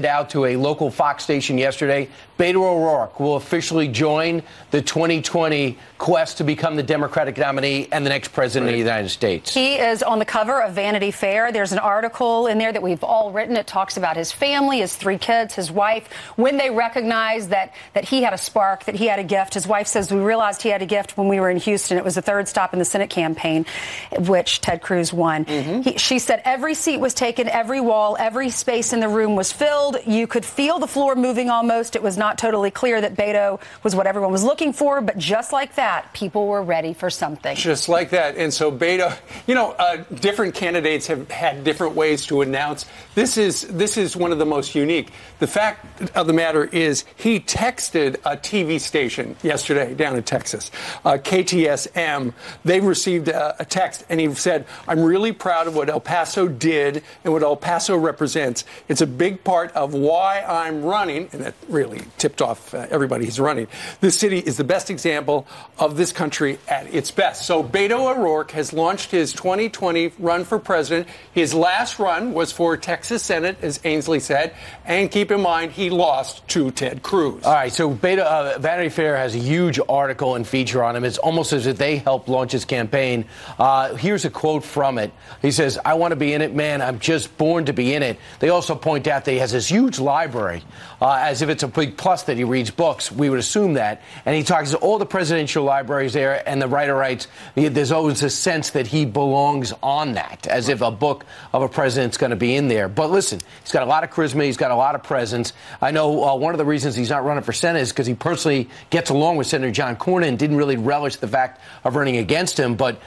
Out to a local Fox station yesterday, Beto O'Rourke will officially join the 2020 quest to become the Democratic nominee and the next president of the United States. He is on the cover of Vanity Fair. There's an article in there that we've all written. It talks about his family, his 3 kids, his wife. When they recognized that he had a spark, that he had a gift, his wife says, we realized he had a gift when we were in Houston. It was the 3rd stop in the Senate campaign, which Ted Cruz won. She said every seat was taken, every wall, every space in the room was filled. You could feel the floor moving almost. It was not totally clear that Beto was what everyone was looking for, but just like that, people were ready for something. Just like that. And so Beto, different candidates have had different ways to announce. This is one of the most unique. The fact of the matter is he texted a TV station yesterday down in Texas, KTSM. They received a text, and he said, I'm really proud of what El Paso did and what El Paso represents. It's a big part of why I'm running, and that really tipped off everybody who's running. This city is the best example of this country at its best. So Beto O'Rourke has launched his 2020 run for president. His last run was for Texas Senate, as Ainsley said, and keep in mind he lost to Ted Cruz. All right, so Beto, Vanity Fair has a huge article and feature on him. It's almost as if they helped launch his campaign. Here's a quote from it. He says, I want to be in it, man. I'm just born to be in it. They also point out that he has this huge library, as if it's a big plus that he reads books. We would assume that. And he talks to all the presidential libraries there, and the writer writes, there's always a sense that he belongs on that, as if a book of a president's going to be in there. But listen, he's got a lot of charisma. He's got a lot of presence. I know one of the reasons he's not running for Senate is because he personally gets along with Senator John Cornyn and didn't really relish the fact of running against him. But,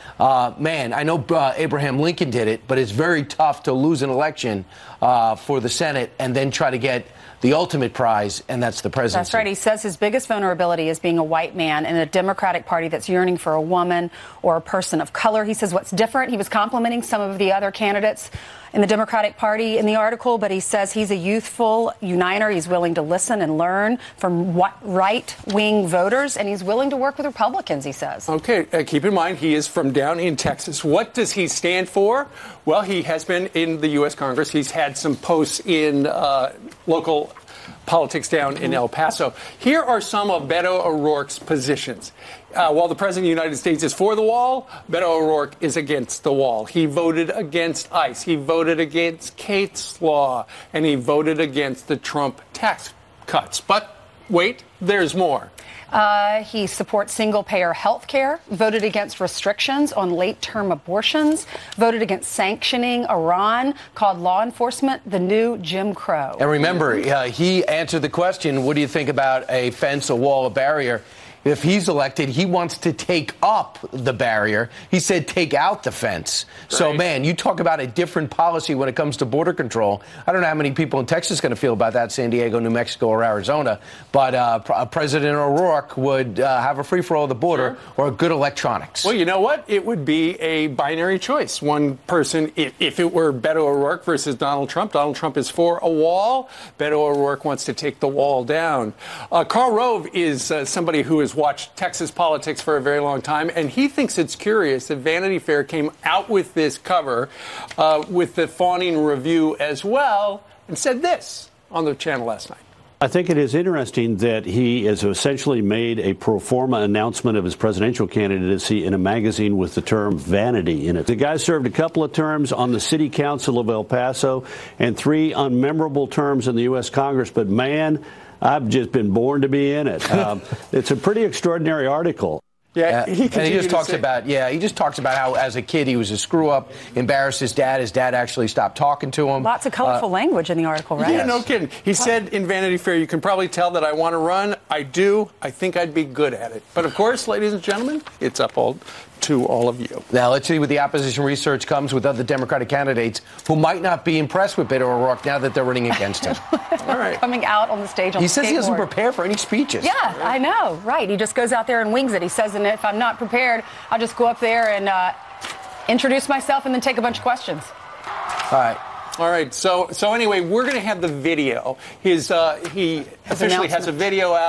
man, I know Abraham Lincoln did it, but it's very tough to lose an election for the Senate and then try to get the ultimate prize, and that's the presidency. That's right. He says his biggest vulnerability is being a white man in a Democratic Party that's yearning for a woman or a person of color. He says what's different, he was complimenting some of the other candidates in the Democratic Party in the article, but he says he's a youthful uniter. He's willing to listen and learn from right-wing voters, and he's willing to work with Republicans, he says. Okay, keep in mind he is from down in Texas. What does he stand for? Well, he has been in the U.S. Congress. He's had some posts in local politics down in El Paso. Here are some of Beto O'Rourke's positions. While the President of the United States is for the wall, Beto O'Rourke is against the wall. He voted against ICE. He voted against Kate's Law. And he voted against the Trump tax cuts. But wait, there's more. He supports single-payer health care, voted against restrictions on late-term abortions, voted against sanctioning Iran, called law enforcement the new Jim Crow. And remember, he answered the question, what do you think about a fence, a wall, a barrier? If he's elected, he wants to take up the barrier. He said take out the fence. Right. So, man, you talk about a different policy when it comes to border control. I don't know how many people in Texas are going to feel about that, San Diego, New Mexico, or Arizona. But President O'Rourke would have a free-for-all of the border or good electronics. Well, you know what? It would be a binary choice. One person, if it were Beto O'Rourke versus Donald Trump is for a wall. Beto O'Rourke wants to take the wall down. Karl Rove is somebody who is watched Texas politics for a very long time, and he thinks it's curious that Vanity Fair came out with this cover with the fawning review as well and said this on the channel last night. I think it is interesting that he has essentially made a pro forma announcement of his presidential candidacy in a magazine with the term vanity in it. The guy served a couple of terms on the city council of El Paso and 3 unmemorable terms in the U.S. Congress, but man, I've just been born to be in it. It's a pretty extraordinary article. Yeah, he just talks about how as a kid he was a screw up, embarrassed his dad. His dad actually stopped talking to him. Lots of colorful language in the article, right? Yeah, no kidding. He said in Vanity Fair, you can probably tell that I want to run. I do. I think I'd be good at it. But of course, ladies and gentlemen, it's up to all of you. Now, let's see what the opposition research comes with other Democratic candidates who might not be impressed with Beto O'Rourke now that they're running against him. All right. Coming out on the stage on He says he doesn't prepare for any speeches. Yeah, I know. Right. He just goes out there and wings it. He says, and if I'm not prepared, I'll just go up there and introduce myself and then take a bunch of questions. All right. So anyway, we're going to have the video. He officially has a video out.